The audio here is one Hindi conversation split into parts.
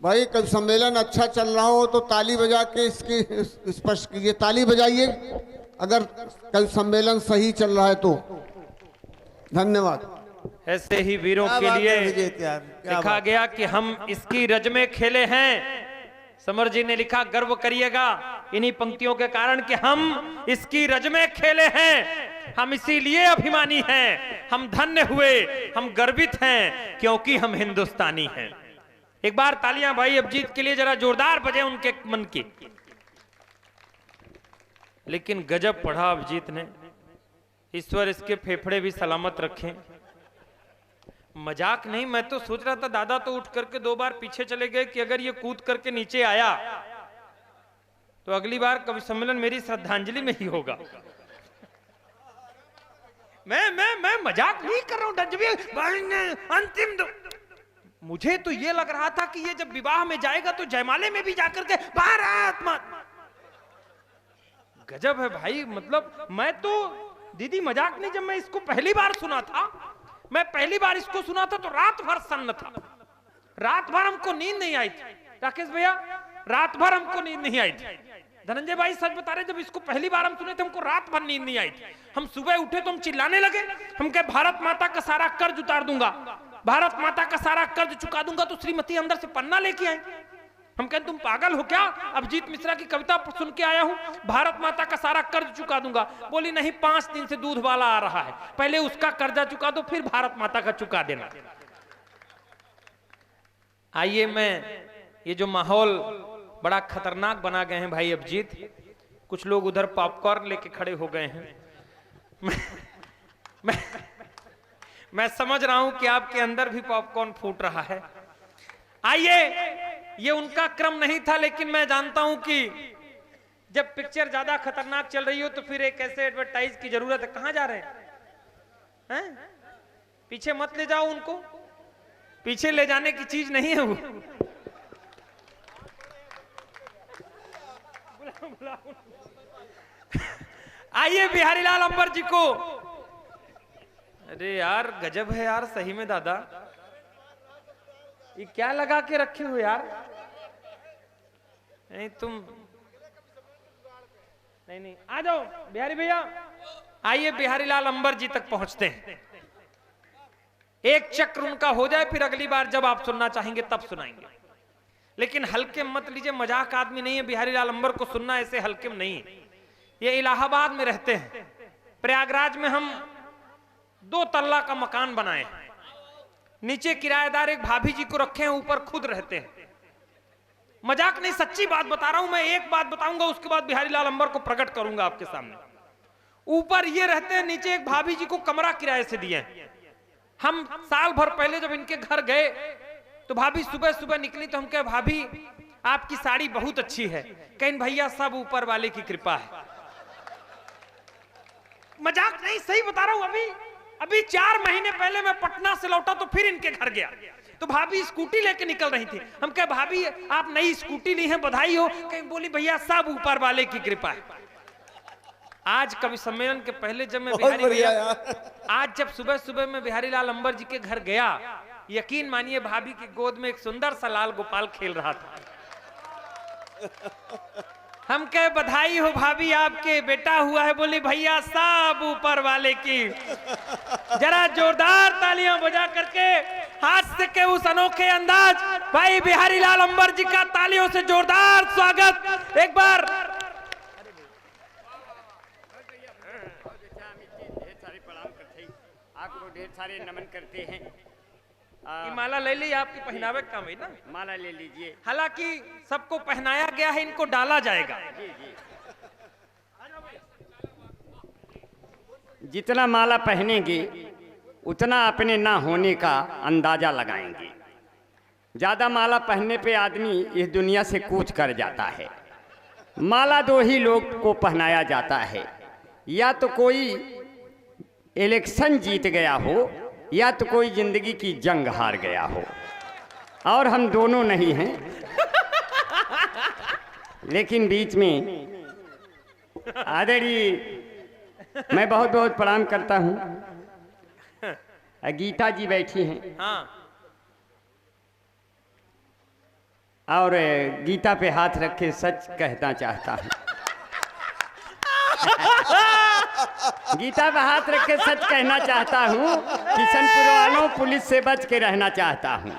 भाई कल सम्मेलन अच्छा चल रहा हो तो ताली बजा के इसकी स्पष्ट कीजिए, ताली बजाइए अगर कल सम्मेलन सही चल रहा है तो। धन्यवाद। ऐसे ही वीरों के लिए लिखा गया कि हम इसकी रज में खेले हैं। समर जी ने लिखा गर्व करिएगा इन्हीं पंक्तियों के कारण कि हम इसकी रज में खेले हैं, हम इसीलिए अभिमानी हैं, हम धन्य हुए, हम गर्वित हैं क्योंकि हम हिंदुस्तानी हैं। एक बार तालियां भाई अभिजीत के लिए जरा जोरदार बजे उनके मन की। लेकिन गजब पढ़ा अभिजीत ने, ईश्वर इसके फेफड़े भी सलामत रखें। मजाक नहीं, मैं तो सोच रहा था दादा तो उठ करके 2 बार पीछे चले गए कि अगर ये कूद करके नीचे आया तो अगली बार कवि सम्मेलन मेरी श्रद्धांजलि में ही होगा। मैं मजाक नहीं कर रहा हूं। अंतिम मुझे तो ये लग रहा था कि ये जब विवाह में जाएगा तो जयमाले में भी जाकर के भारत माता। गजब है भाई, मतलब मैं तो दीदी मजाक नहीं, जब मैं इसको पहली बार सुना था, मैं पहली बार इसको सुना था तो रात भर सन्न था, रात भर हमको नींद नहीं आई थी। राकेश भैया रात भर हमको नींद नहीं आई थी। धनंजय भाई सच बता रहे, जब इसको पहली बार हम सुने थे हमको रात भर नींद नहीं आई थी। हम सुबह उठे तो हम चिल्लाने लगे, हम कहे भारत माता का सारा कर्ज उतार दूंगा, भारत माता का सारा कर्ज चुका दूंगा। तो श्रीमती अंदर से पन्ना लेके आए, हम कहते तुम पागल हो क्या, अभिजीत मिश्रा की कविता सुन के आया हूं, भारत माता का सारा कर्ज चुका दूंगा। बोली नहीं, 5 दिन से दूध वाला आ रहा है, पहले उसका कर्जा चुका दो फिर भारत माता का चुका देना। आइए, मैं ये जो माहौल बड़ा खतरनाक बना गए हैं भाई अभिजीत, कुछ लोग उधर पॉपकॉर्न लेके खड़े हो गए हैं। मैं समझ रहा हूं कि आपके अंदर भी पॉपकॉर्न फूट रहा है। आइए, ये उनका क्रम नहीं था, लेकिन मैं जानता हूं कि जब पिक्चर ज्यादा खतरनाक चल रही हो तो फिर एक ऐसे एडवर्टाइज की जरूरत है। कहां जा रहे हैं? पीछे मत ले जाओ उनको, पीछे ले जाने की चीज नहीं है वो। आइए बिहारी लाल अंबर जी को। अरे यार गजब है यार, सही में दादा, ये क्या लगा के रखे हो यार? नहीं तुम नहीं, आ जाओ बिहारी भैया। आइए बिहारी लाल अंबर जी तक पहुंचते हैं, एक चक्र उनका हो जाए, फिर अगली बार जब आप सुनना चाहेंगे तब सुनाएंगे। लेकिन हल्के मत लीजिए, मजाक आदमी नहीं है बिहारी लाल अंबर को सुनना, ऐसे हल्के में नहीं। ये इलाहाबाद में रहते हैं, प्रयागराज में हम 2 तल्ला का मकान बनाए हैं, नीचे किराएदार एक भाभी जी को रखे हैं, ऊपर खुद रहते हैं। मजाक नहीं, सच्ची बात बता रहा हूं। मैं एक बात बताऊंगा, उसके बाद बिहारी लाल अंबर को प्रकट करूंगा आपके सामने। ऊपर ये रहते हैं, नीचे एक भाभी जी को कमरा किराए से दिए। हम साल भर पहले जब इनके घर गए तो भाभी सुबह सुबह निकली तो हम कहे भाभी आपकी साड़ी बहुत अच्छी है। कहीं भैया सब ऊपर वाले की कृपा है। मजाक नहीं, सही बता रहा हूं। अभी 4 महीने पहले मैं पटना से लौटा तो फिर इनके घर गया तो भाभी स्कूटी लेके निकल रही थी। हम कहे भाभी आप नई स्कूटी ली है, बधाई हो। कहीं बोली भैया सब ऊपर वाले की कृपा है। आज कवि सम्मेलन के पहले जब मैं आज जब सुबह सुबह मैं बिहारी लाल अंबर जी के घर गया, यकीन मानिए भाभी की गोद में एक सुंदर सा लाल गोपाल खेल रहा था। हम कहे बधाई हो भाभी, आपके बेटा हुआ है। बोली भैया सब ऊपर वाले की। जरा जोरदार तालियां बजा करके हास्य के उस अनोखे अंदाज भाई बिहारी लाल अंबर जी का तालियों से जोरदार स्वागत एक बार। आपको ढेर सारे नमन करते हैं। माला ले ली, आपकी पहनावे का काम है ना, माला ले लीजिए। हालांकि सबको पहनाया गया है, इनको डाला जाएगा। जी जी, जितना माला पहनेंगे उतना अपने ना होने का अंदाजा लगाएंगे। ज्यादा माला पहनने पे आदमी इस दुनिया से कूच कर जाता है। माला 2 ही लोग को पहनाया जाता है, या तो कोई इलेक्शन जीत गया हो या तो कोई जिंदगी की जंग हार गया हो, और हम दोनों नहीं हैं। लेकिन बीच में आदरणीय मैं बहुत बहुत प्रणाम करता हूँ। गीता जी बैठी हैं। हाँ और गीता पे हाथ रख के सच कहना चाहता हूँ। गीता पे हाथ रख के सच कहना चाहता हूँ, किशनपुर वालों पुलिस से बच के रहना चाहता हूँ।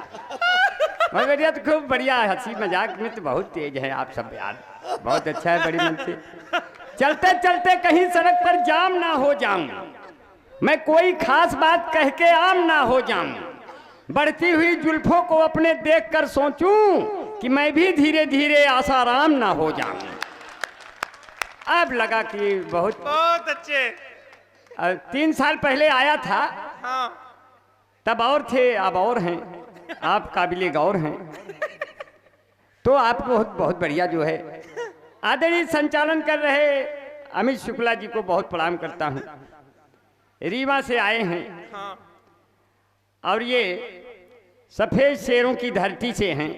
बहुत बढ़िया, तो खूब बढ़िया, हंसी मजाक में तो बहुत तेज है आप सब यार, बहुत अच्छा है, बड़ी मन से। चलते चलते कहीं सड़क पर जाम ना हो जाऊं, मैं कोई खास बात कह के आम ना हो जाऊं, बढ़ती हुई जुल्फों को अपने देखकर सोचूं कि मैं भी धीरे धीरे आसाराम ना हो जाऊं। अब लगा कि बहुत अच्छे। 3 साल पहले आया था, हाँ। तब और थे, अब और हैं, आप काबिले गौर हैं। तो आप बहुत बहुत बढ़िया जो है आदरणीय संचालन कर रहे अमित शुक्ला जी को बहुत प्रणाम करता हूँ। रीवा से आए हैं हाँ। और ये सफेद शेरों की धरती से हैं,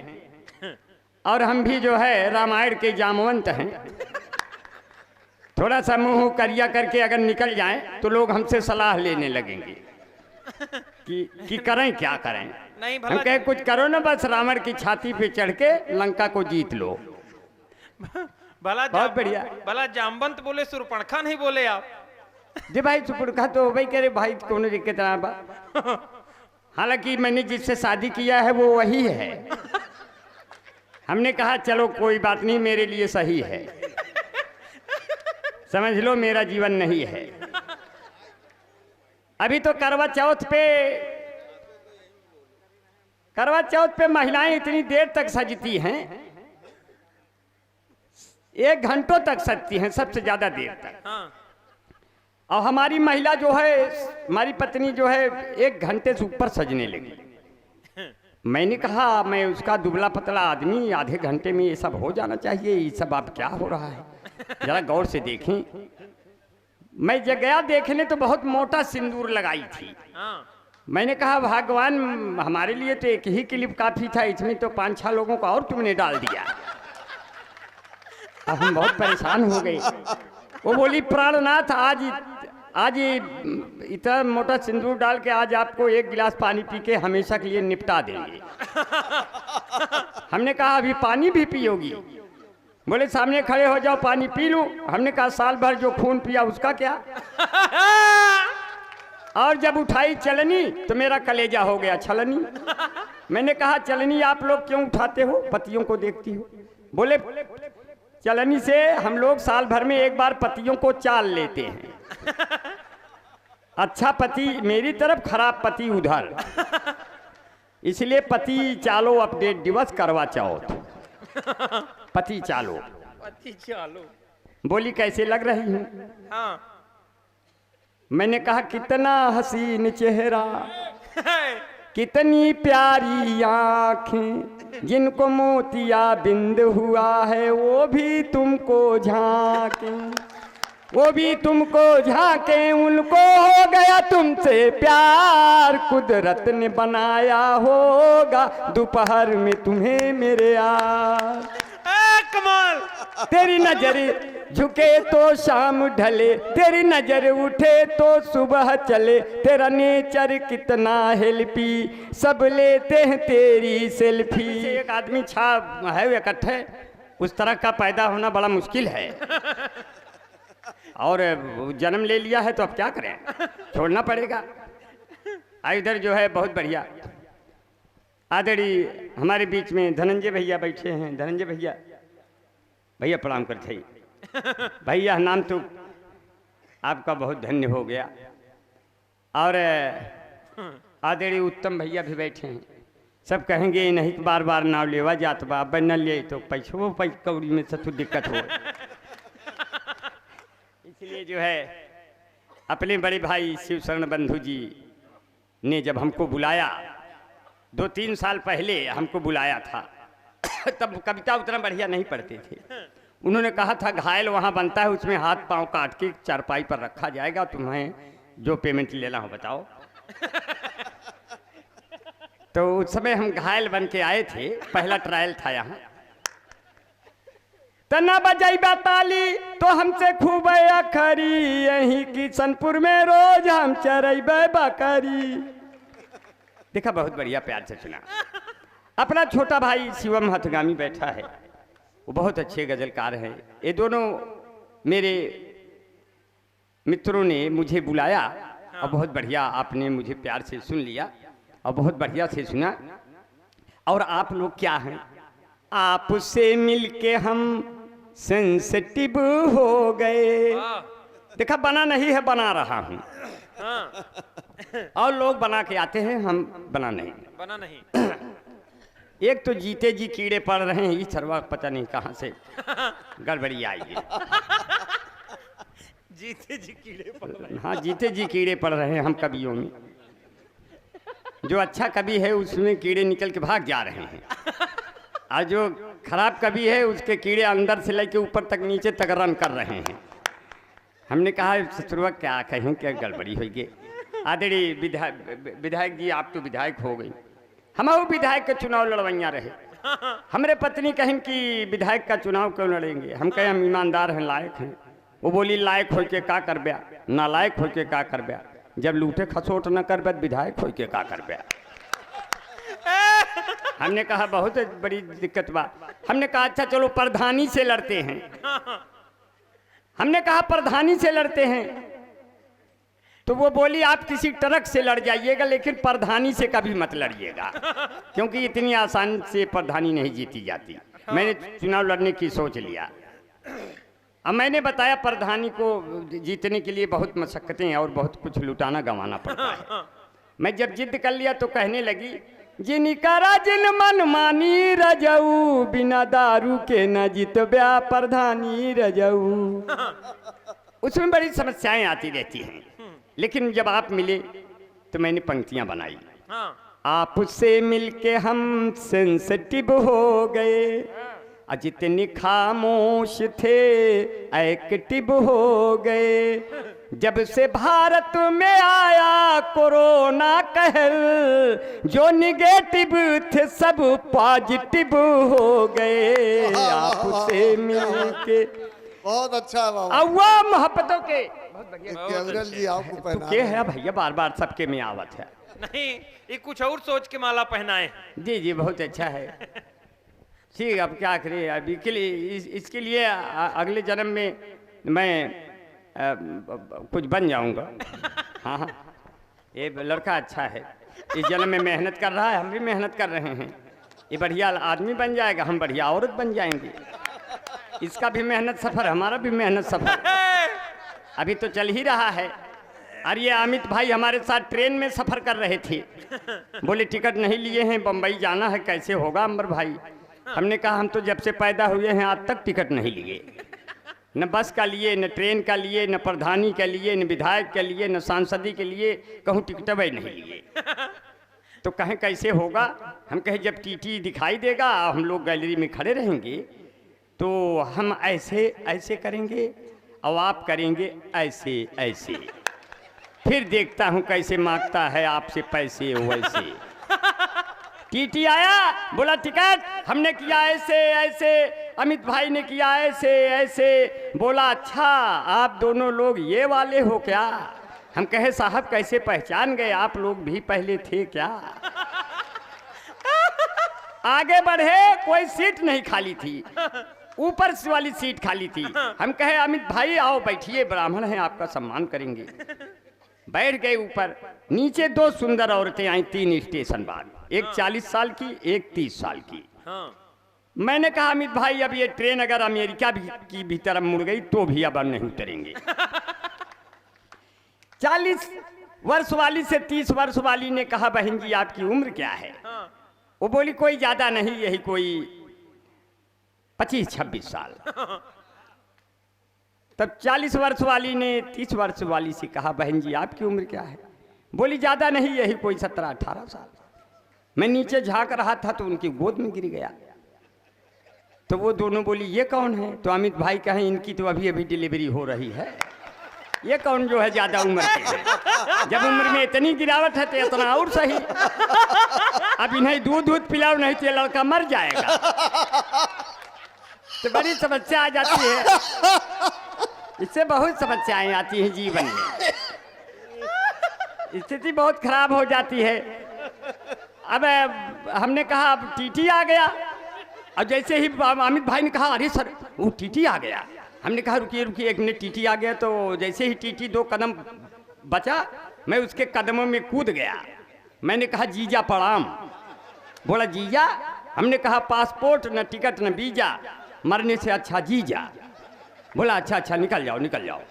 और हम भी जो है रामायण के जामवंत हैं। थोड़ा सा मुंह करिया करके अगर निकल जाएं तो लोग हमसे सलाह लेने लगेंगे कि करें क्या करें। नहीं हम कहे कुछ करो ना, बस रावण की छाती पे चढ़ के लंका को जीत लो। बहुत बढ़िया। भला जामवंत बोले, सुरपणखा नहीं बोले आप। जी भाई सुपुरखा तो भाई कह रहे भाई कौन दिक्कत है बा। हालांकि मैंने जिससे शादी किया है वो वही है। हमने कहा चलो कोई बात नहीं, मेरे लिए सही है, समझ लो मेरा जीवन नहीं है। अभी तो करवा चौथ पे महिलाएं इतनी देर तक सजती हैं, 1 घंटों तक सजती हैं, सबसे ज्यादा देर तक। हाँ। और हमारी महिला जो है, हमारी पत्नी जो है 1 घंटे से ऊपर सजने लगी। मैंने कहा मैं उसका दुबला पतला आदमी, आधे घंटे में ये सब हो जाना चाहिए, ये सब आप क्या हो रहा है, जरा गौर से देखें। मैं जब गया देखने तो बहुत मोटा सिंदूर लगाई थी। हाँ। मैंने कहा भगवान हमारे लिए तो एक ही क्लिप काफी था, इसमें तो 5-6 लोगों को और तुमने डाल दिया। अब हम बहुत परेशान हो गए। वो बोली प्राणनाथ आज इतना मोटा सिंदूर डाल के आज आपको 1 गिलास पानी पी के हमेशा के लिए निपटा देंगे। हमने कहा अभी पानी भी पियोगी? बोले सामने खड़े हो जाओ पानी पी लूं। हमने कहा साल भर जो खून पिया उसका क्या। और जब उठाई चलनी तो मेरा कलेजा हो गया छलनी। मैंने कहा चलनी आप लोग क्यों उठाते हो, पतियों को देखती हो? बोले चलनी से हम लोग साल भर में 1 बार पतियों को चाल लेते हैं, अच्छा पति मेरी तरफ, खराब पति उधर, इसलिए पति चालो अपडेट दिवस करवा चौथ, पति चालो। बोली कैसे लग रही हूँ? हाँ। मैंने कहा कितना हसीन चेहरा, कितनी प्यारी आँखें, जिनको मोतिया बिंद हुआ है वो भी तुमको झांके, वो भी तुमको झांके, उनको हो गया तुमसे प्यार, कुदरत ने बनाया होगा दोपहर में तुम्हें मेरे यार। कमाल। तेरी नजर झुके तो शाम ढले, तेरी नजर उठे तो सुबह चले, तेरा नेचर कितना हेल्पी, सब लेते हैं तेरी सेल्फी। एक आदमी छाप है इकट्ठे, उस तरह का पैदा होना बड़ा मुश्किल है, और जन्म ले लिया है तो अब क्या करें, छोड़ना पड़ेगा। इधर जो है बहुत बढ़िया आदरणीय हमारे बीच में धनंजय भैया बैठे हैं। धनंजय भैया, भैया प्रणाम करते हैं। भैया नाम तो आपका बहुत धन्य हो गया। और आदरणीय उत्तम भैया भी बैठे हैं। सब कहेंगे नहीं बार बार नाव लेवा जात बा, अब न ले तो पैसों कौड़ी में सतु दिक्कत हो। इसलिए जो है अपने बड़े भाई शिव शरण बंधु जी ने जब हमको बुलाया, 2-3 साल पहले हमको बुलाया था, तब कविता उतना बढ़िया नहीं पढ़ते थे। उन्होंने कहा था घायल वहाँ बनता है, उसमें हाथ पांव काट के चारपाई पर रखा जाएगा, तुम्हें जो पेमेंट लेना हो बताओ। तो उस समय हम घायल बन के आए थे, पहला ट्रायल था यहाँ। तना बजाइबा ताली तो हमसे खूब अखरी, यहीं किशनपुर में रोज हम चरैबे बकरी। देखा बहुत बढ़िया प्यार से सुना। अपना छोटा भाई शिवम हथगामी बैठा है, वो बहुत अच्छे गजलकार हैं। ये दोनों मेरे मित्रों ने मुझे बुलाया और बहुत बढ़िया आपने मुझे प्यार से सुन लिया और बहुत बढ़िया से सुना। और आप लोग क्या हैं, आपसे मिलके हम सेंसिटिव हो गए। देखा, बना नहीं है, बना रहा हूँ। और लोग बना के आते हैं, हम बना नहीं। एक तो जीते जी कीड़े पड़ रहे हैं, ये सरवा पता नहीं कहाँ से गड़बड़ी आई है। जीते जी कीड़े पड़ रहे हैं। हाँ, जीते जी कीड़े पड़ रहे हैं हम कवियों में। जो अच्छा कवि है उसमें कीड़े निकल के भाग जा रहे हैं, और जो खराब कवि है उसके कीड़े अंदर से लेके ऊपर तक नीचे तक रन कर रहे हैं। हमने कहा ससुरवा क्या कहें, क्या गड़बड़ी हो गई। आदरणीय विधायक जी, आप तो विधायक हो गई, हम विधायक का चुनाव लड़वैया रहे। हमारे पत्नी कहें कि विधायक का चुनाव क्यों लड़ेंगे। हम कहें हम ईमानदार हैं, लायक हैं। वो बोली लायक हो के का कर ब्या, नालायक हो के का कर ब्या, जब लूटे खसोट न कर ब्या विधायक हो के का कर ब्या। हमने कहा बहुत बड़ी दिक्कत बा। हमने कहा अच्छा चलो प्रधानी से लड़ते हैं। हमने कहा प्रधानी से लड़ते हैं, तो वो बोली आप किसी ट्रक से लड़ जाइएगा, लेकिन प्रधानी से कभी मत लड़िएगा, क्योंकि इतनी आसान से प्रधानी नहीं जीती जाती। मैंने चुनाव लड़ने की सोच लिया। अब मैंने बताया प्रधानी को जीतने के लिए बहुत मशक्कतें और बहुत कुछ लुटाना गंवाना पड़ता है। मैं जब जिद कर लिया तो कहने लगी, जिनका जिन मन मानी रजऊ, बिना दारू के न जितब्या प्रधानी रजऊ। उसमें बड़ी समस्याएं आती रहती हैं, लेकिन जब आप मिले तो मैंने पंक्तियां बनाई। आपसे मिलके हम सेंसिटिव हो गए, जितने खामोश थे एक्टिव हो गए। जब से भारत में आया कोरोना कहर, जो निगेटिव थे सब पॉजिटिव हो गए। आपसे मिलके बहुत अच्छा है बाबा। अव्वा मोहब्बतों के केवल जी आपको तो पहना के है भैया, बार बार सबके में आवत है। नहीं, ये कुछ और सोच के माला पहनाए। जी जी, बहुत अच्छा है। ठीक, अब क्या करें, अभी के लिए इसके लिए अगले जन्म में मैं कुछ बन जाऊंगा। हाँ हाँ, ये लड़का अच्छा है, इस जन्म में मेहनत कर रहा है, हम भी मेहनत कर रहे हैं। ये बढ़िया आदमी बन जाएगा, हम बढ़िया औरत बन जाएंगे। इसका भी मेहनत सफर, हमारा भी मेहनत सफर अभी तो चल ही रहा है। और ये अमित भाई हमारे साथ ट्रेन में सफर कर रहे थे, बोले टिकट नहीं लिए हैं, बम्बई जाना है, कैसे होगा अंबर भाई। हमने कहा हम तो जब से पैदा हुए हैं आज तक टिकट नहीं लिए, न बस का लिए, न ट्रेन का लिए, न प्रधानी के लिए, न विधायक के लिए, न सांसदी के लिए, कहूँ टिकट वही नहीं लिए। तो कहें कैसे होगा। हम कहे जब टीटी दिखाई देगा, हम लोग गैलरी में खड़े रहेंगे, तो हम ऐसे ऐसे करेंगे और आप करेंगे ऐसे ऐसे, फिर देखता हूँ कैसे मांगता है आपसे पैसे वैसे। टीटी आया, बोला टिकट, हमने किया ऐसे ऐसे, अमित भाई ने किया ऐसे ऐसे, बोला अच्छा आप दोनों लोग ये वाले हो क्या। हम कहे साहब कैसे पहचान गए, आप लोग भी पहले थे क्या। आगे बढ़े, कोई सीट नहीं खाली थी, ऊपर वाली सीट खाली थी। हम कहे अमित भाई आओ बैठिए, ब्राह्मण हैं आपका सम्मान करेंगे। बैठ गए ऊपर। नीचे दो सुंदर औरतें आई, 3 स्टेशन बाद, एक 40 साल की, एक 30 साल की। मैंने कहा अमित भाई अब ये ट्रेन अगर अमेरिका की भी तरफ मुड़ गई तो भी अब नहीं उतरेंगे। 40 वर्ष वाली से 30 वर्ष वाली ने कहा बहन जी आपकी उम्र क्या है। वो बोली कोई ज्यादा नहीं, यही कोई 25-26 साल। तब 40 वर्ष वाली ने 30 वर्ष वाली से कहा बहन जी आपकी उम्र क्या है। बोली ज्यादा नहीं, यही कोई 17-18 साल। मैं नीचे झांक रहा था तो उनकी गोद में गिर गया। तो वो दोनों बोली ये कौन है। तो अमित भाई कहें इनकी तो अभी अभी डिलीवरी हो रही है, ये कौन जो है ज्यादा उम्र के हैं। जब उम्र में इतनी गिरावट है तो इतना और सही। अब इन्हें दूध पिलाओ नहीं तो लड़का मर जाएगा। तो बड़ी समस्या आ जाती है, इससे बहुत समस्याएं आती हैं जीवन में, स्थिति बहुत खराब हो जाती है। अब हमने कहा अब टीटी आ गया। और जैसे ही अमित भाई ने कहा अरे सर वो टीटी आ गया, हमने कहा रुकिए रुकिए 1 मिनट, टीटी आ गया। तो जैसे ही टीटी 2 कदम बचा, मैं उसके कदमों में कूद गया। मैंने कहा जीजा प्रणाम। बोला जीजा? हमने कहा पासपोर्ट न टिकट न वीजा, मरने से अच्छा जीजा। बोला अच्छा अच्छा निकल जाओ निकल जाओ।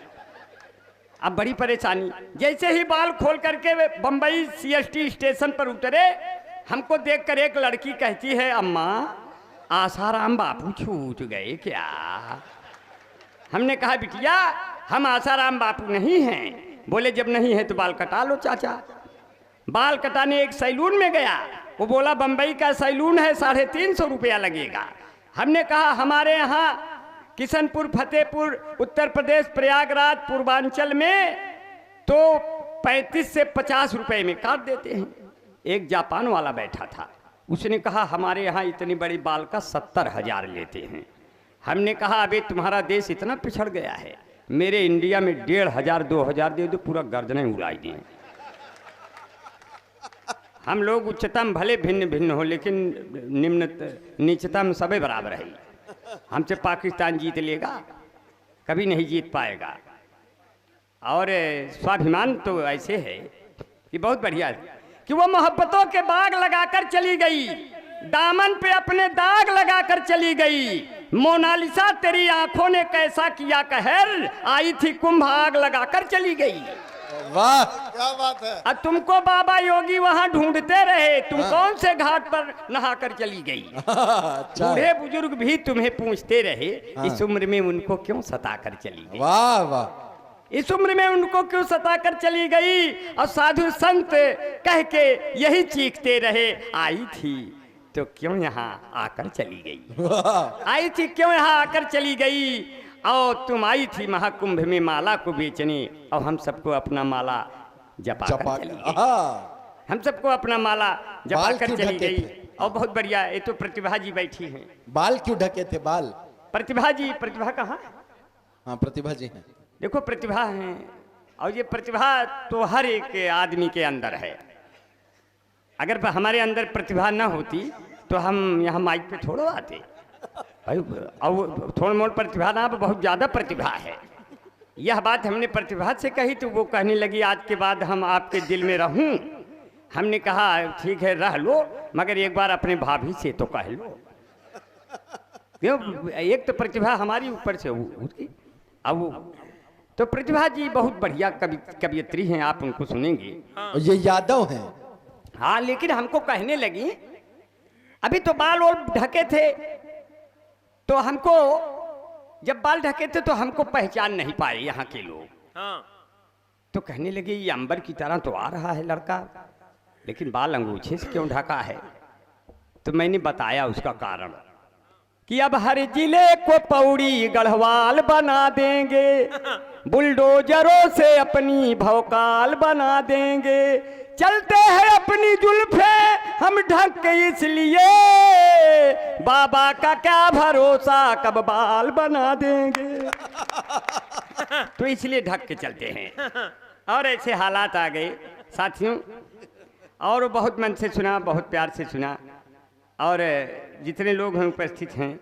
अब बड़ी परेशानी। जैसे ही बाल खोल करके बम्बई CST स्टेशन पर उतरे, हमको देखकर एक लड़की कहती है अम्मा आसाराम बापू छूट गए क्या? हमने कहा बिटिया हम आसाराम बापू नहीं हैं। बोले जब नहीं है तो बाल कटा लो चाचा। बाल कटाने एक सैलून में गया, वो बोला बम्बई का सैलून है 350 रुपया लगेगा। हमने कहा हमारे यहाँ किशनपुर, फतेहपुर, उत्तर प्रदेश, प्रयागराज, पूर्वांचल में तो 35 से 50 रुपए में काट देते हैं। एक जापान वाला बैठा था, उसने कहा हमारे यहाँ इतनी बड़ी बाल का 70,000 लेते हैं। हमने कहा अबे तुम्हारा देश इतना पिछड़ गया है, मेरे इंडिया में 1,500 2,000 दे दो, पूरा गर्दनें उड़ाई दिए। हम लोग उच्चतम भले भिन्न भिन्न हो, लेकिन नीचतम सबे बराबर है। हमसे पाकिस्तान जीत लेगा? कभी नहीं जीत पाएगा। और स्वाभिमान तो ऐसे है कि बहुत बढ़िया है कि वो मोहब्बतों के बाग लगाकर चली गई, दामन पे अपने दाग लगाकर चली गई। मोनालिसा तेरी आंखों ने कैसा किया कहर, आई थी कुंभ आग लगाकर चली गई। वाह क्या बात है। अब तुमको बाबा योगी वहां ढूंढते रहे, तुम कौन से घाट पर नहाकर चली गई। अच्छा बूढ़े बुजुर्ग भी तुम्हें पूछते रहे इस उम्र में उनको क्यों सताकर चली गई। वाह वाह। इस उम्र में उनको क्यों सताकर चली गई। और साधु संत कह के यही चीखते रहे, आई थी तो क्यों यहाँ आकर चली गई। आई थी क्यों यहाँ आकर चली गई। और तुम आई थी महाकुंभ में माला को बेचने, और हम सबको अपना माला जपा कर चली गई। हम सबको अपना माला जपा कर चली गई। और बहुत बढ़िया, ये तो प्रतिभा जी बैठी हैं। बाल क्यों ढके थे बाल? प्रतिभा जी, प्रतिभा कहाँ? हाँ प्रतिभा जी हैं। देखो प्रतिभा है, और ये प्रतिभा तो हर एक आदमी के अंदर है। अगर हमारे अंदर प्रतिभा न होती तो हम यहाँ माइक पे थोड़ा आते। और थोड़ा मोड़ प्रतिभा ना, बहुत ज़्यादा प्रतिभा है। यह बात हमने प्रतिभा से कही तो वो कहने लगी आज के बाद हम आपके दिल में रहूं। हमने कहा ठीक है रह लो, मगर एक बार अपने भाभी से तो कह लो। क्यों? एक तो प्रतिभा हमारी ऊपर से उसकी। अब तो प्रतिभा जी बहुत बढ़िया कवियत्री हैं, आप उनको सुनेंगे। ये यादव हैं। हाँ, लेकिन हमको कहने लगी अभी तो बाल और ढके थे, तो हमको जब बाल ढके थे तो हमको पहचान नहीं पाए यहाँ के लोग। हाँ। तो कहने लगे ये अंबर की तरह तो आ रहा है लड़का, लेकिन बाल अंगूछे से क्यों ढका है। तो मैंने बताया उसका कारण कि अब हर जिले को पौड़ी गढ़वाल बना देंगे, बुलडोजरों से अपनी भौकाल बना देंगे। चलते हैं अपनी जुल्फे हम ढक के इसलिए, बाबा का क्या भरोसा कब बाल बना देंगे। तो इसलिए ढक के चलते हैं। और ऐसे हालात आ गए साथियों। और बहुत मन से सुना, बहुत प्यार से सुना। और जितने लोग हैं उपस्थित हैं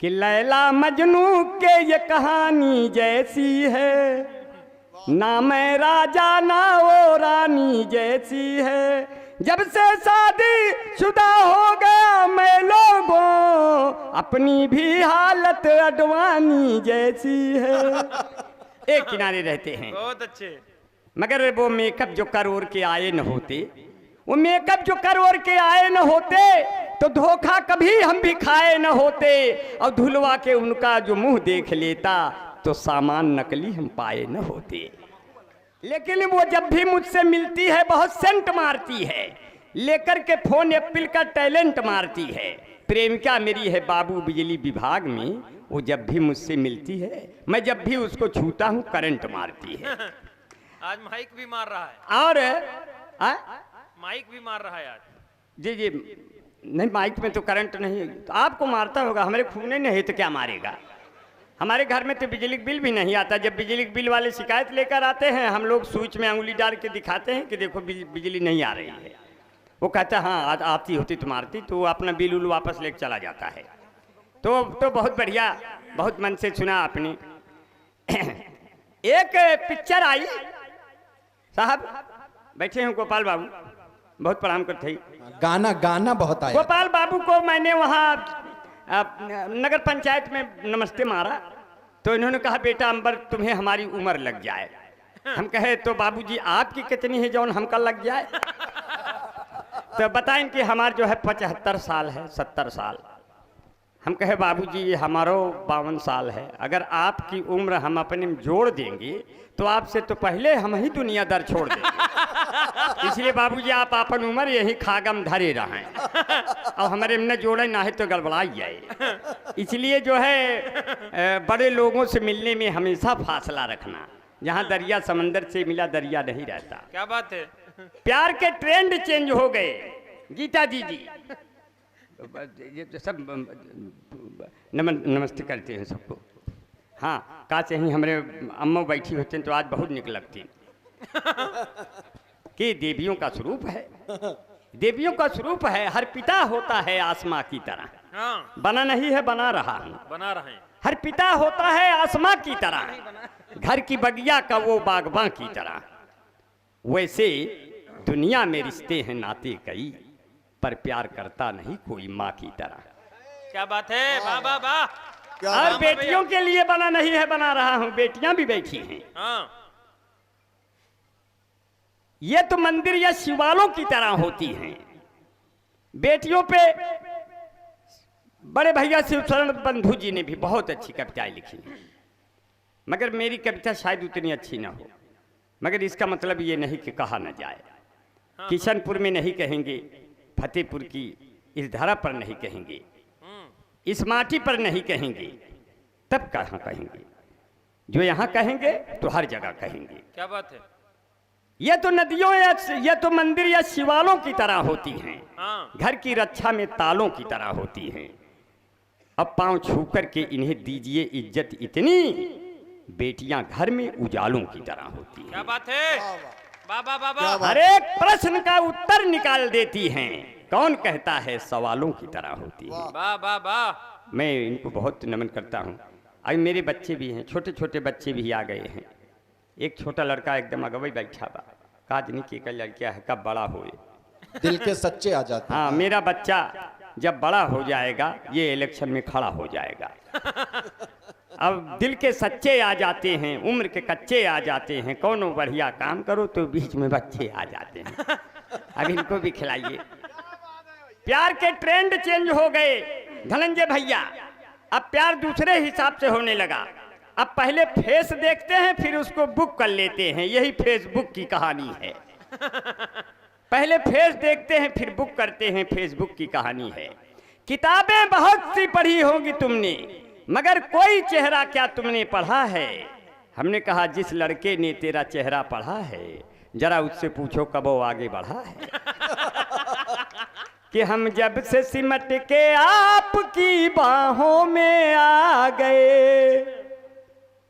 कि लैला मजनू के ये कहानी जैसी है, ना मैं राजा ना वो रानी जैसी है। जब से शादी शुदा हो गया मैं लोगों, अपनी भी हालत अडवानी जैसी है। एक किनारे रहते हैं बहुत अच्छे, मगर वो मेकअप जो कर ओर के आए न होते, वो मेकअप जो कर ओर के आए न होते तो धोखा कभी हम भी खाए न होते। और धुलवा के उनका जो मुंह देख लेता तो सामान नकली हम पाए न होते। लेकिन वो जब भी मुझसे मिलती है बहुत सेंट मारती है, लेकर के फोन एप्पल का टैलेंट मारती है। प्रेमिका मेरी है बाबू बिजली विभाग में, वो जब भी मुझसे मिलती है मैं जब भी उसको छूता हूँ करंट मारती है। आज माइक भी मार रहा है। और माइक भी मार रहा है आज। जी जी, नहीं माइक में तो करंट नहीं, तो आपको मारता होगा, हमारे खूने नहीं तो क्या मारेगा। हमारे घर में तो बिजली बिल भी नहीं आता। जब बिजली बिल वाले शिकायत लेकर आते हैं हम लोग स्विच में अंगुली डाल के दिखाते हैं कि देखो बिजली नहीं आ रही है। वो कहता हाँ आज आती होती तुम आरती, तो वो अपना बिल उल वापस लेके चला जाता है। तो बहुत बढ़िया, बहुत मन से सुना आपने। एक पिक्चर आई, साहब बैठे हैं गोपाल बाबू, बहुत प्रणाम करते हैं। गाना गाना बहुत आया। गोपाल बाबू को मैंने वहाँ नगर पंचायत में नमस्ते मारा, तो इन्होंने कहा बेटा अंबर तुम्हें हमारी उम्र लग जाए। हम कहे तो बाबूजी आपकी कितनी है जौन हमका लग जाए? तो बताएं कि हमार जो है 75 साल है, 70 साल। हम कहे बाबूजी हमारो 52 साल है। अगर आपकी उम्र हम अपने में जोड़ देंगे तो आपसे तो पहले हम ही दुनिया दर छोड़ देंगे। इसलिए बाबूजी आप अपन उम्र यही खागम धरे रहें, और हमारे में जोड़े ना है तो गड़बड़ा जाए। इसलिए जो है बड़े लोगों से मिलने में हमेशा फासला रखना। जहाँ दरिया समंदर से मिला दरिया नहीं रहता। क्या बात है। प्यार के ट्रेंड चेंज हो गए। गीता दीदी ये तो सब नमस्ते करते हैं सबको। हाँ काश यहीं हमारे अम्मा बैठी होते हैं तो आज बहुत निक लगती। कि देवियों का स्वरूप है, देवियों का स्वरूप है। हर पिता होता है आसमां की तरह। हाँ बना नहीं है बना रहा हूँ। बना रहे हैं। हर पिता होता है आसमां की तरह, घर की बगिया का वो बागबां की तरह। वैसे दुनिया में रिश्ते हैं नाते कई, पर प्यार करता नहीं कोई माँ की तरह। क्या बात है। वाह वाह वाह। क्या और बात- बेटियों के लिए बना नहीं है बना रहा हूं, बेटियां भी बैठी हैं। हाँ ये तो मंदिर या शिवालों की तरह होती हैं। बेटियों पे बड़े भैया शिवशरण बंधु जी ने भी बहुत अच्छी कविताएं लिखी हैं, मगर मेरी कविता शायद उतनी अच्छी ना हो। मगर इसका मतलब ये नहीं कि कहा न जाए। किशनपुर में नहीं कहेंगे, फतेहपुर की इस धरा पर नहीं कहेंगे, इस माटी पर नहीं कहेंगे, तब कहाँ कहेंगे? जो यहाँ कहेंगे तो हर जगह कहेंगे। क्या बात है। ये तो नदियों या ये तो मंदिर या शिवालों की तरह होती हैं। हाँ घर की रक्षा में तालों की तरह होती हैं। अब पांव छू कर के इन्हें दीजिए इज्जत इतनी, बेटियां घर में उजालों की तरह होती हैं। क्या बात है। वाह वाह वाह क्या वाह। बात- हर एक प्रश्न का उत्तर निकाल देती हैं। कौन कहता है सवालों की तरह होती है। वाह वाह वाह। मैं इनको बहुत नमन करता हूँ। अभी मेरे बच्चे भी हैं, छोटे छोटे बच्चे भी आ गए हैं। एक छोटा लड़का एकदम अगवई बैठा बा, काज नहीं की कल लड़किया है कब बड़ा होए। दिल के सच्चे आ जाते हैं। हाँ मेरा बच्चा जब बड़ा हो जाएगा ये इलेक्शन में खड़ा हो जाएगा। अब दिल के सच्चे आ जाते हैं, उम्र के कच्चे आ जाते हैं। कौनो बढ़िया काम करो तो बीच में बच्चे आ जाते हैं। अब इनको भी खिलाइए। प्यार के ट्रेंड चेंज हो गए धनंजय भैया। अब प्यार दूसरे हिसाब से होने लगा। अब पहले फेस देखते हैं फिर उसको बुक कर लेते हैं। यही फेसबुक की कहानी है। पहले फेस देखते हैं फिर बुक करते हैं, फेसबुक की कहानी है। किताबें बहुत सी पढ़ी होंगी तुमने, मगर कोई चेहरा क्या तुमने पढ़ा है? हमने कहा जिस लड़के ने तेरा चेहरा पढ़ा है जरा उससे पूछो कब वो आगे बढ़ा है। कि हम जब से सिमट के आपकी बाहों में आ गए।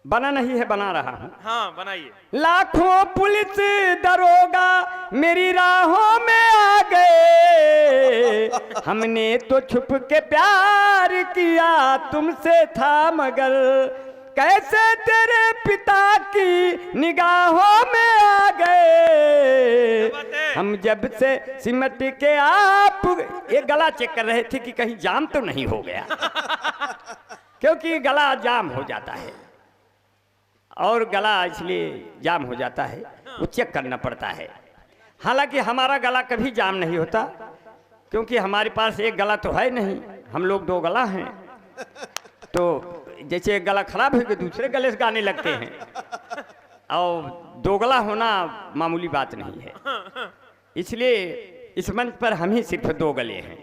बना नहीं है बना रहा हूं। हाँ बनाइए। लाखों पुलिस दरोगा मेरी राहों में आ गए। हमने तो छुप के प्यार किया तुमसे था मगर कैसे तेरे पिता की निगाहों में आ गए। हम जब से सिमट के आप ये गला चेक कर रहे थे कि कहीं जाम तो नहीं हो गया, क्योंकि गला जाम हो जाता है और गला इसलिए जाम हो जाता है, वो चेक करना पड़ता है। हालांकि हमारा गला कभी जाम नहीं होता, क्योंकि हमारे पास एक गला तो है नहीं, हम लोग दो गला हैं। तो जैसे एक गला खराब है कि दूसरे गले से गाने लगते हैं, और दो गला होना मामूली बात नहीं है। इसलिए इस मंच पर हम ही सिर्फ दो गले हैं,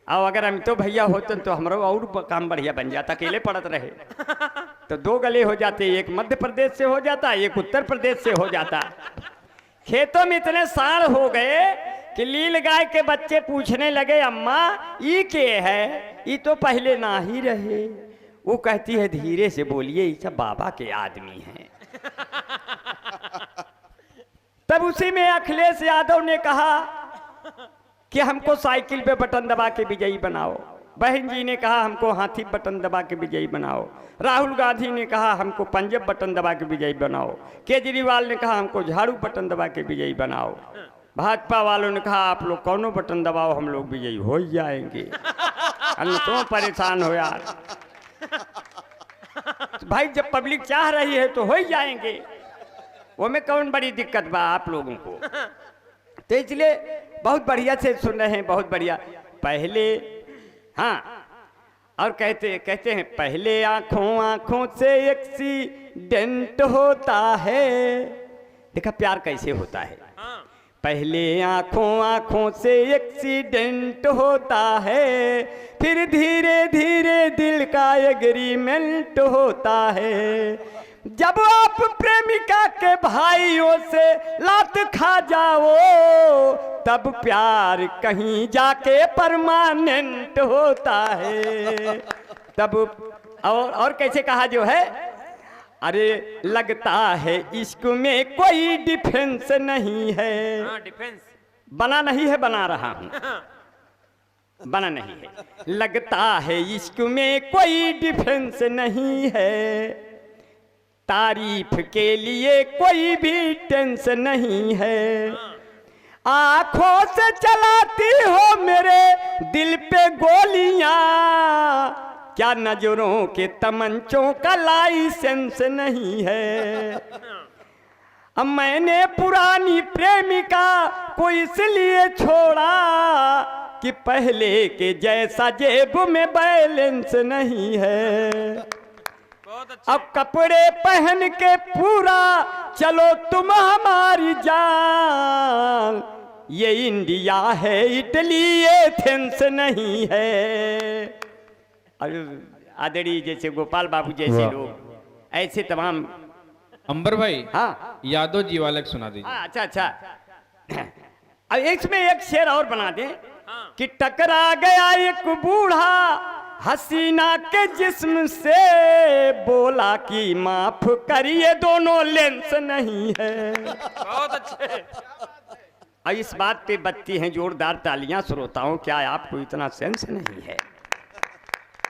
और अगर हम तो भैया होते तो हमारा और काम बढ़िया बन जाता, अकेले पड़त रहे तो दो गले हो जाते। एक मध्य प्रदेश से हो जाता, एक उत्तर प्रदेश से हो जाता। खेतों में इतने साल हो गए कि लील गाय के बच्चे पूछने लगे अम्मा ये के है, ये तो पहले ना ही रहे। वो कहती है धीरे से बोलिए ये सब बाबा के आदमी हैं। तब उसी में अखिलेश यादव ने कहा कि हमको साइकिल पे बटन दबा के विजयी बनाओ। बहन जी ने कहा हमको हाथी बटन दबा के विजयी बनाओ। राहुल गांधी ने कहा हमको पंजाब बटन दबा के विजयी बनाओ। केजरीवाल ने कहा हमको झाड़ू बटन दबा के विजयी बनाओ। भाजपा वालों ने कहा आप लोग कौनो बटन दबाओ, हम लोग विजयी हो ही जाएंगे। तो परेशान हो यार। तो भाई जब पब्लिक चाह रही है तो हो ही जाएंगे, वो में कौन बड़ी दिक्कत बा आप लोगों को। तो इसलिए बहुत बढ़िया से सुन रहे हैं, बहुत बढ़िया। पहले हाँ, और कहते हैं पहले आंखों से एक्सीडेंट होता है। देखा प्यार कैसे होता है। पहले आंखों से एक्सीडेंट होता है, फिर धीरे धीरे दिल का एग्रीमेंट होता है। जब आप प्रेमिका के भाइयों से लात खा जाओ, तब प्यार कहीं जाके परमानेंट होता है। तब और कैसे कहा जो है, अरे लगता है इश्क में कोई डिफेंस नहीं है। डिफेंस बना नहीं है, बना रहा हूं, बना नहीं है। लगता है इश्क में कोई डिफेंस नहीं है, तारीफ के लिए कोई भी टेंस नहीं है। आंखों से चलाती हो मेरे दिल पे गोलियां, क्या नजरों के तमंचों का लाइसेंस नहीं है। अब मैंने पुरानी प्रेमिका को इसलिए छोड़ा कि पहले के जैसा जेब में बैलेंस नहीं है। अब कपड़े पहन के पूरा चलो तुम हमारी जान, ये इंडिया है इटली एथेंस नहीं है। आदरणीय जैसे गोपाल बाबू जैसे लोग, ऐसे तमाम। अंबर भाई हाँ यादव जी वाले सुना दीजिए। हाँ अच्छा। अब इसमें एक शेर और बना दे कि टकरा गया एक बूढ़ा हसीना के जिस्म से, बोला कि माफ करिए दोनों लेंस नहीं है। बहुत अच्छे। और इस बात पे बजती हैं जोरदार तालियां श्रोताओं, क्या आपको इतना सेंस नहीं है?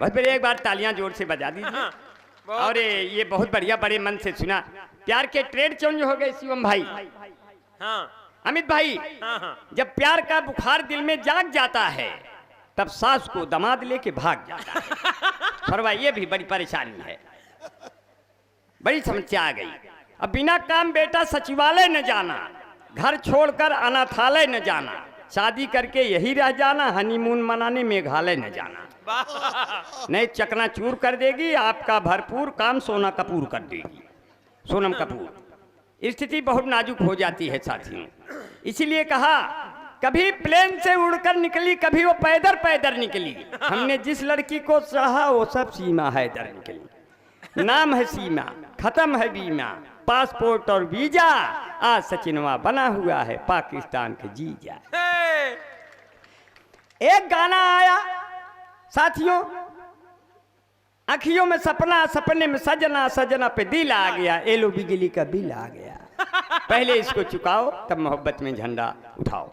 बस फिर एक बार तालियां जोर से बजा दीजिए। और ये बहुत बढ़िया, बड़े मन से सुना। प्यार के ट्रेड चेंज हो गए शिवम भाई। हाँ अमित भाई, जब प्यार का बुखार दिल में जाग जाता है, तब सास को दामाद लेके भाग जाता है। फरमाइए, ये भी बड़ी परेशानी है, बड़ी समस्या आ गई। अब बिना काम बेटा सचिवालय न जाना, घर छोड़कर अनाथालय न जाना, शादी करके यही रह जाना, हनीमून मनाने मेघालय न जाना। नहीं चकनाचूर कर देगी आपका भरपूर काम, सोना कपूर कर देगी, सोनम कपूर। स्थिति बहुत नाजुक हो जाती है साथियों। इसीलिए कहा कभी प्लेन से उड़कर निकली, कभी वो पैदल निकली। हमने जिस लड़की को चाहा वो सब सीमा है दर निकली। नाम है सीमा, खत्म है बीमा, पासपोर्ट और वीजा, आज सचिनवा बना हुआ है पाकिस्तान के जीजा। एक गाना आया साथियों, अखियों में सपना, सपने में सजना, सजना पे दिल आ गया, एलो बिजली का बिल आ गया। पहले इसको चुकाओ तब मोहब्बत में झंडा उठाओ।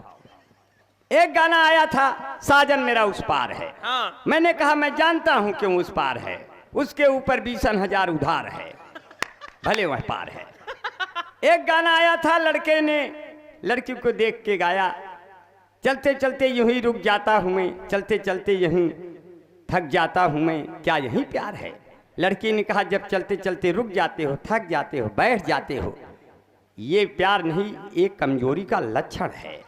एक गाना आया था, साजन मेरा उस पार है। मैंने कहा मैं जानता हूं क्यों उस पार है, उसके ऊपर 20,000 उधार है, भले वह पार है। एक गाना आया था, लड़के ने लड़की को देख के गाया, चलते चलते यूं ही रुक जाता हूं मैं, चलते चलते यूं थक जाता हूं मैं, क्या यही प्यार है? लड़की ने कहा जब चलते चलते रुक जाते हो, थक जाते हो, बैठ जाते हो, ये प्यार नहीं, एक कमजोरी का लक्षण है।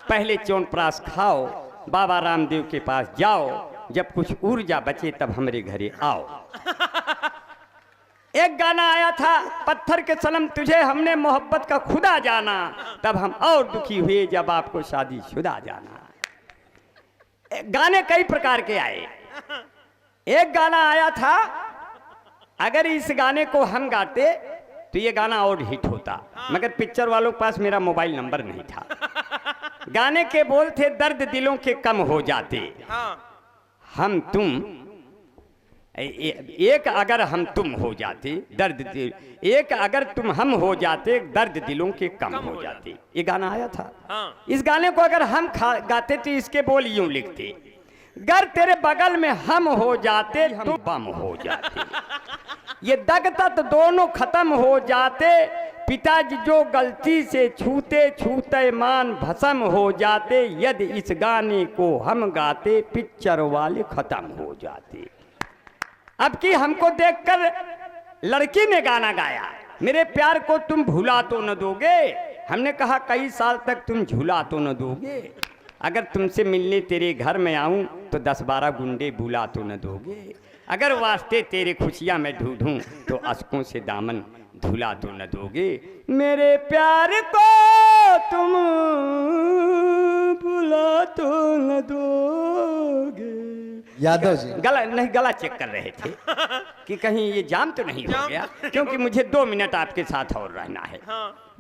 पहले च्यवनप्राश खाओ, बाबा रामदेव के पास जाओ, जब कुछ ऊर्जा बचे तब हमारे घरे आओ। एक गाना आया था, पत्थर के सनम तुझे हमने मोहब्बत का खुदा जाना, तब हम और दुखी हुए जब आपको शादीशुदा जाना। गाने कई प्रकार के आए। एक गाना आया था, अगर इस गाने को हम गाते तो ये गाना और हिट होता, मगर पिक्चर वालों के पास मेरा मोबाइल नंबर नहीं था। गाने के बोल थे, दर्द दिलों के कम हो जाते, हम तुम एक अगर हम तुम हो जाते दर्द दिल, एक अगर तुम हम हो जाते दर्द दिलों के कम हो जाते। ये गाना आया था। हाँ। इस गाने को अगर हम गाते तो इसके बोल यूं लिखते, गर तेरे बगल में हम हो जाते तो बम हो जाते, ये दग तक दोनों खत्म हो जाते, पिताजी जो गलती से छूते छूते मान भस्म हो जाते, यदि इस गाने को हम गाते पिक्चर वाले खत्म हो जाते। अब की हमको देखकर लड़की ने गाना गाया, मेरे प्यार को तुम भुला तो न दोगे। हमने कहा कई साल तक तुम झूला तो न दोगे, अगर तुमसे मिलने तेरे घर में आऊं तो 10-12 गुंडे बुला तो न दोगे, अगर वास्ते तेरे खुशियां मैं ढूंढूं तो अश्कों से दामन धुला तो न दोगे, मेरे प्यार को तुम भुला तो न दोगे। यादव जी गला चेक कर रहे थे कि कहीं ये जाम तो नहीं हो गया, क्योंकि मुझे 2 मिनट आपके साथ और रहना है।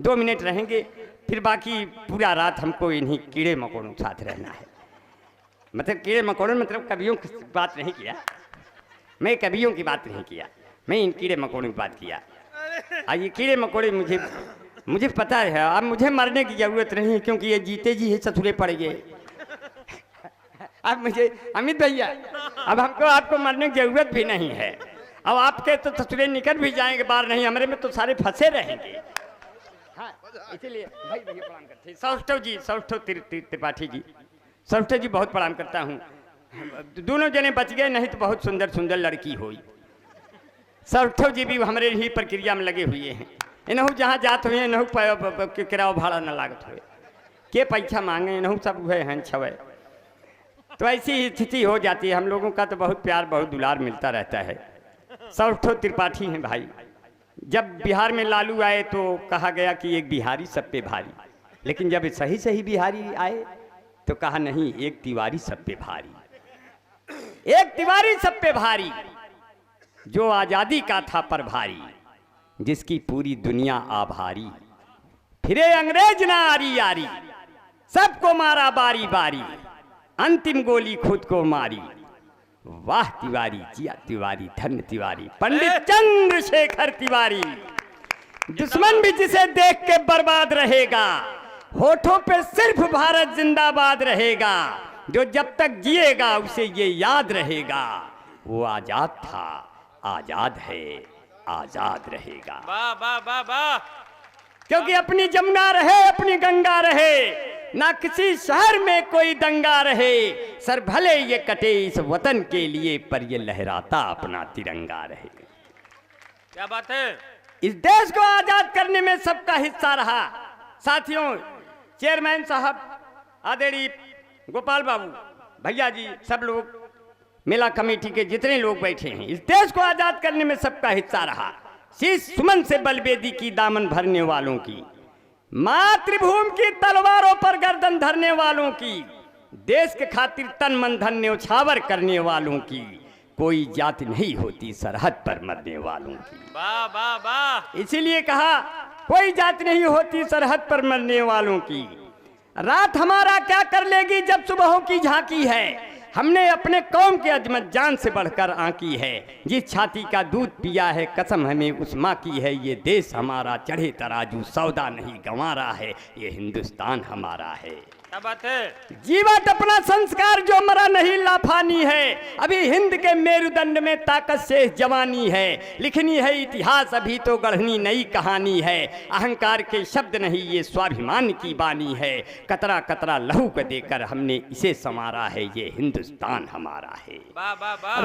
2 मिनट रहेंगे, फिर बाकी पूरा रात हमको इन्हीं कीड़े मकोड़ों के साथ रहना है। मतलब कीड़े मकोड़ों मतलब कवियों की बात नहीं किया, मैं कवियों की बात नहीं किया, मैं इन कीड़े मकोड़ों की बात किया। ये कीड़े मकोड़े मुझे पता है, अब मुझे मरने की जरूरत नहीं है, क्योंकि ये जीते जी ही ससुरे पड़ गए। अब मुझे अमित भैया, अब हमको आपको मरने की जरूरत भी नहीं है, अब आपके तो ससुरे निकल भी जाएंगे बाहर, नहीं हमारे में तो सारे फंसे रहेंगे। हाँ, इसीलिए भाई भैया प्रणाम करते हैं। सौष्ठव जी, सौष्ठव त्रिपाठी जी, सौष्ठव जी बहुत प्रणाम करता हूँ। दोनों जने बच गए, नहीं तो बहुत सुंदर सुंदर लड़की हुई। सौष्ठव जी भी हमारे ही प्रक्रिया में लगे हुए हैं। इनहू जहाँ जात हुए इनहू किराया भाड़ा न लागत हुए, के पैसा मांगे इनहू सब हुए हैं छवे। तो ऐसी स्थिति हो जाती है, हम लोगों का तो बहुत प्यार बहुत दुलार मिलता रहता है। सौष्ठव त्रिपाठी हैं भाई। जब बिहार में लालू आए तो कहा गया कि एक बिहारी सब पे भारी, लेकिन जब सही सही बिहारी आए तो कहा नहीं, एक तिवारी सब पे भारी, एक तिवारी सब पे भारी, जो आजादी का था प्रभारी, जिसकी पूरी दुनिया आभारी, फिरे अंग्रेज ना आरी आरी, सबको मारा बारी बारी, अंतिम गोली खुद को मारी, वाह तिवारी जिया तिवारी धन्य तिवारी, पंडित चंद्रशेखर तिवारी। दुश्मन भी जिसे देख के बर्बाद रहेगा, होठों पे सिर्फ भारत जिंदाबाद रहेगा, जो जब तक जिएगा उसे ये याद रहेगा, वो आजाद था आजाद है आजाद रहेगा। वाह वाह वाह वाह। क्योंकि अपनी जमुना रहे अपनी गंगा रहे, ना किसी शहर में कोई दंगा रहे, सर भले ये कटे इस वतन के लिए, पर ये लहराता अपना तिरंगा रहे। क्या बात है। इस देश को आजाद करने में सबका हिस्सा रहा। साथियों, चेयरमैन साहब, आदरणीय गोपाल बाबू, भैया जी, सब लोग, मेला कमेटी के जितने लोग बैठे हैं, इस देश को आजाद करने में सबका हिस्सा रहा। शीश सुमन से बलबेदी की दामन भरने वालों की, मातृभूमि की तलवारों पर गर्दन धरने वालों की, देश के खातिर तन मन धन न्यौछावर करने वालों की, कोई जाति नहीं होती सरहद पर मरने वालों की। वाह वाह वाह। इसीलिए कहा कोई जाति नहीं होती सरहद पर मरने वालों की। रात हमारा क्या कर लेगी जब सुबहों की झांकी है, हमने अपने कौम के अजमत जान से बढ़कर आंकी है, जिस छाती का दूध पिया है कसम हमें उस माँ की है, ये देश हमारा चढ़े तराजू सौदा नहीं गंवा रहा है, ये हिंदुस्तान हमारा है। क्या बात है। जीवत अपना संस्कार जो मरा नहीं लाफानी है, अभी हिंद के मेरुदंड में ताकत से जवानी है, लिखनी है इतिहास अभी तो गढ़नी नई कहानी है, अहंकार के शब्द नहीं ये स्वाभिमान की बानी है, कतरा कतरा लहू को देकर हमने इसे संवारा है, ये हिंदुस्तान हमारा है। वाह वाह वाह।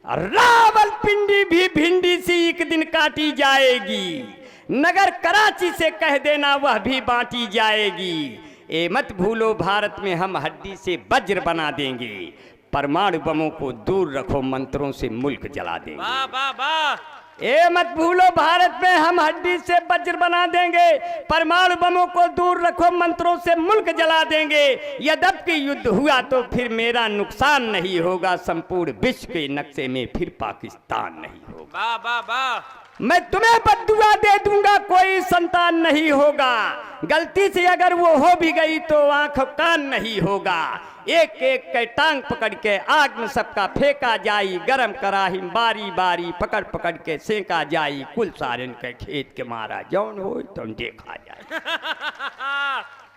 रावलपिंडी भी भिंडी सी एक दिन काटी जाएगी, नगर कराची से कह देना वह भी बांटी जाएगी, ए मत भूलो भारत में हम हड्डी से वज्र बना देंगे, परमाणु बमों को दूर रखो मंत्रों से मुल्क जला देंगे। वाह वाह वाह। ए मत भूलो भारत में हम हड्डी से वज्र बना देंगे, परमाणु बमों को दूर रखो मंत्रों से मुल्क जला देंगे, यद्यपि युद्ध हुआ तो फिर मेरा नुकसान नहीं होगा, संपूर्ण विश्व के नक्शे में फिर पाकिस्तान नहीं होगा। वाह वाह वाह। मैं तुम्हें बद्दुआ दे दूंगा कोई संतान नहीं होगा, गलती से अगर वो हो भी गई तो आंख कान नहीं होगा, एक एक के टांग पकड़ के आग में सबका फेंका जाई, गरम कराही बारी बारी पकड़ पकड़ के सेका जाई, कुल सारन के खेत के मारा जौन हो तुम देखा जाए।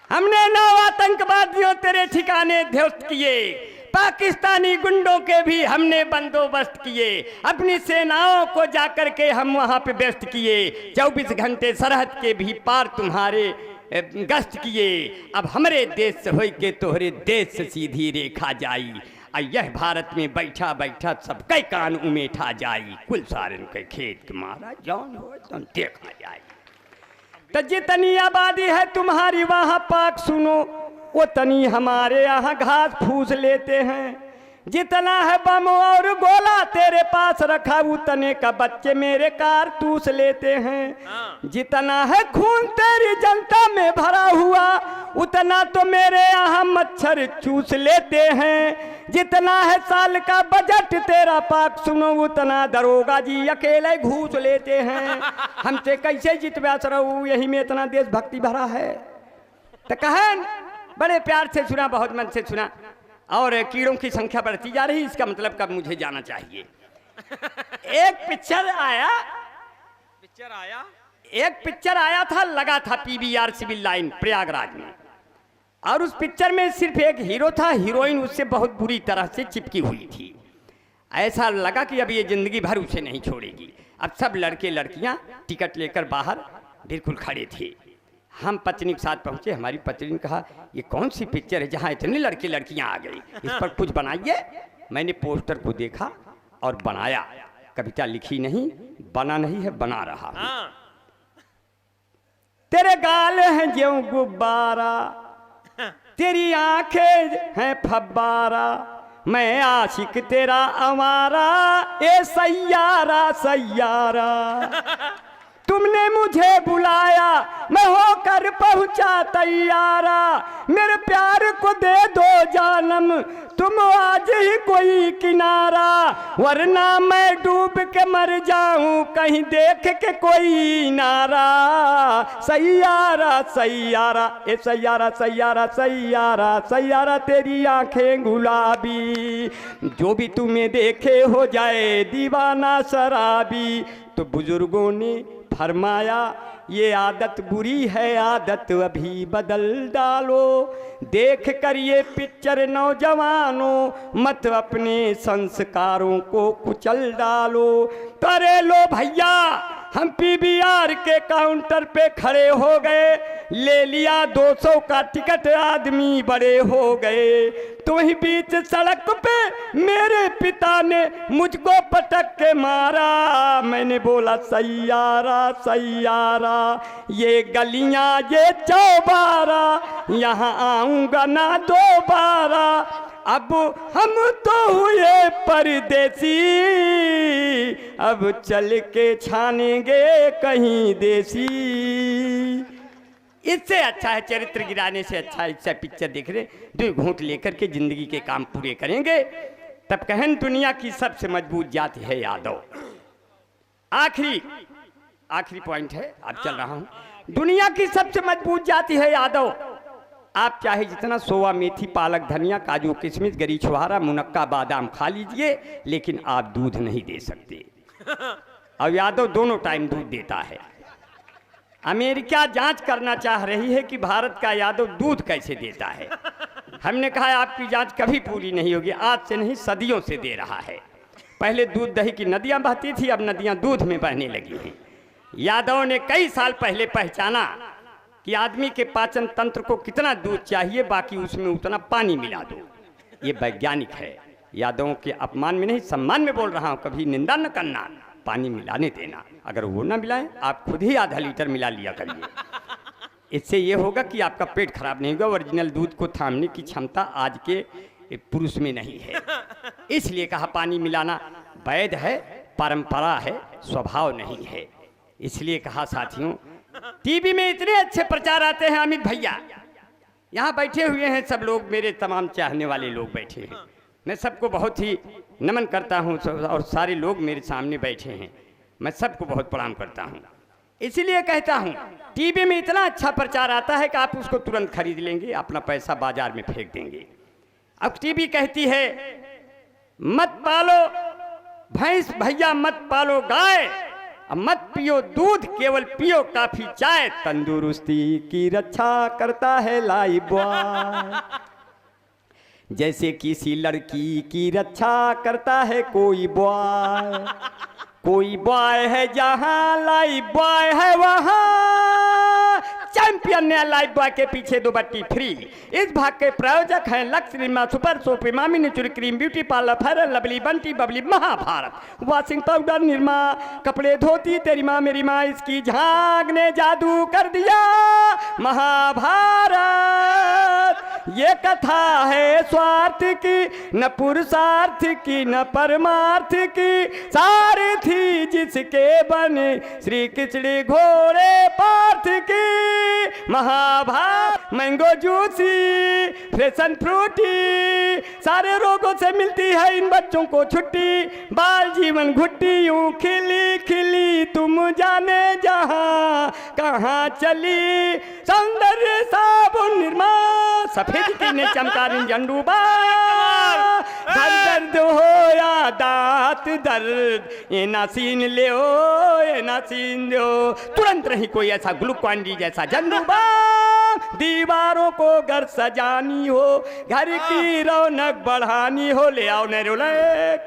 हमने 9 आतंकवादियों तेरे ठिकाने ध्वस्त किए, पाकिस्तानी गुंडों के भी हमने बंदोबस्त किए, अपनी सेनाओं को जाकर के हम वहां पे व्यस्त किए, 24 घंटे सरहद के भी पार तुम्हारे गश्त किए। अब हमारे देश से हो के तोहरे देश से सीधी रेखा जाई, यह भारत में बैठा बैठा सबके कान उमेठा जाई, कुल सारन के खेत के मारा जौन हो तुम देखा जाई। तो जितनी आबादी है तुम्हारी वहां पाक सुनो, उतनी हमारे यहाँ घास फूस लेते हैं। जितना है बम और गोला तेरे पास रखा, उतने का बच्चे मेरे कारतूस लेते हैं। जितना है खून तेरी जनता में भरा हुआ, उतना तो मेरे यहाँ मच्छर चूस लेते हैं। जितना है साल का बजट तेरा पाक सुनो, उतना दरोगा जी अकेले घूस लेते हैं। हमसे कैसे जितव्यास रहूं, यही में इतना देशभक्ति भरा है। तो कहें बड़े प्यार से सुना, बहुत मन से सुना, और कीड़ों की संख्या बढ़ती जा रही, इसका मतलब कब मुझे जाना चाहिए। एक पिक्चर आया था, लगा था PVR सिविल लाइन प्रयागराज में, और उस पिक्चर में सिर्फ एक हीरो था, हीरोइन उससे बहुत बुरी तरह से चिपकी हुई थी। ऐसा लगा कि अब ये जिंदगी भर उसे नहीं छोड़ेगी। अब सब लड़के लड़कियां टिकट लेकर बाहर बिल्कुल खड़े थे। हम पत्नी के साथ पहुंचे, हमारी पत्नी ने कहा ये कौन सी पिक्चर है जहां इतने लड़के लड़कियां आ गई, इस पर कुछ बनाइए। मैंने पोस्टर को देखा और बनाया, कविता लिखी नहीं, बना नहीं है, बना रहा। तेरे गाल हैं ज्यों गुब्बारा, तेरी आंखें हैं फब्बारा, मैं आशिक तेरा अमारा, ए सैयारा सैयारा। तुमने मुझे बुलाया, मैं होकर पहुंचा तैयारा, मेरे प्यार को दे दो जानम, तुम आज ही कोई किनारा, वरना मैं डूब के मर जाऊं कहीं देख के कोई नारा। सैयारा सैयारा ए सैयारा सैयारा सैयारा सैयारा, तेरी आंखें गुलाबी, जो भी तुम्हें देखे हो जाए दीवाना शराबी। तो बुजुर्गों ने फरमाया ये आदत बुरी है, आदत अभी बदल डालो, देख कर ये पिक्चर नौजवानों मत अपने संस्कारों को कुचल डालो। करे लो भैया, हम PVR के काउंटर पे खड़े हो गए, ले लिया 200 का टिकट, आदमी बड़े हो गए। तो वहीं बीच सड़क पे मेरे पिता ने मुझको पटक के मारा, मैंने बोला सैयारा सैयारा, ये गलियां ये चौबारा, यहाँ आऊंगा ना दोबारा। अब हम तो हुए परदेसी, अब चल के छानेंगे कहीं देसी। इससे अच्छा है चरित्र गिराने से अच्छा इससे पिक्चर देख रहे, 2 घूंट लेकर के जिंदगी के काम पूरे करेंगे। तब कहें दुनिया की सबसे मजबूत जाति है यादव। आखिरी पॉइंट है, अब चल रहा हूं। दुनिया की सबसे मजबूत जाति है यादव। आप चाहे जितना सोवा मेथी पालक धनिया काजू किशमिश गरी छुहारा मुनक्का बादाम खा लीजिए, लेकिन आप दूध नहीं दे सकते। और यादव दोनों टाइम दूध देता है। अमेरिका जांच करना चाह रही है कि भारत का यादव दूध कैसे देता है। हमने कहा आपकी जांच कभी पूरी नहीं होगी, आज से नहीं सदियों से दे रहा है। पहले दूध दही की नदियां बहती थी, अब नदियां दूध में बहने लगी हैं। यादव ने कई साल पहले पहचाना कि आदमी के पाचन तंत्र को कितना दूध चाहिए, बाकी उसमें उतना पानी मिला दो। ये वैज्ञानिक है। यादवों के अपमान में नहीं, सम्मान में बोल रहा हूँ, कभी निंदा न करना, पानी मिलाने देना। अगर वो ना मिलाएं, आप खुद ही आधा लीटर मिला लिया करिए। इससे ये होगा कि आपका पेट खराब नहीं होगा। ओरिजिनल दूध को थामने की क्षमता आज के पुरुष में नहीं है, इसलिए कहा पानी मिलाना वैध है, परंपरा है, स्वभाव नहीं है। इसलिए कहा साथियों, टीवी में इतने अच्छे प्रचार आते हैं। अमित भैया यहाँ बैठे हुए हैं, सब लोग मेरे तमाम चाहने वाले लोग बैठे हैं। मैं सबको बहुत ही नमन करता हूँ, और सारे लोग मेरे सामने बैठे हैं, मैं सबको बहुत प्रणाम करता हूँ। इसीलिए कहता हूँ, टीवी में इतना अच्छा प्रचार आता है कि आप उसको तुरंत खरीद लेंगे, अपना पैसा बाजार में फेंक देंगे। अब टीवी कहती है मत पालो भैंस भैया, मत पालो गाय, अब मत पियो दूध, केवल पियो काफी चाय, तंदुरुस्ती की रक्षा करता है लाइफबॉय। जैसे किसी लड़की की रक्षा करता है कोई बॉय, कोई बॉय है जहां लाइफबॉय है वहां, चैंपियन ने लाइफबॉय के पीछे 2 बट्टी फ्री। इस भाग के प्रायोजक हैं Lux, Nirma, super soap, Emami natural cream, beauty parlour, Fair and Lovely, Bunty Babli, Mahabharat, washing powder, Nirma, कपड़े धोती तेरी माँ मेरी माँ, इसकी झाग ने जादू कर दिया महाभारत। ये कथा है स्वार्थ की, न पुरुषार्थ की, न परमार्थ की, सारथी जिसके बने श्री कृष्ण घोड़े पार्थ की। Mahabharat mango juicy, fresh and Frooti, सारे रोगों से मिलती है इन बच्चों को छुट्टी, बाल जीवन घुट्टी यूं खिली खिली, तुम जाने जहां कहां चली, सौंदर्य साबुन निरमा, सफेद कीने चमकारिन झंडूबा, दर्द हो या दांत दर्द, ये नासीन ले ओ, ये नासीन ले ओ, तुरंत नहीं कोई ऐसा ग्लूकॉन डी जैसा झंडूबा, दीवारों को घर सजानी हो, घर की रौनक बढ़ानी हो, ले आओ नेरोलैक।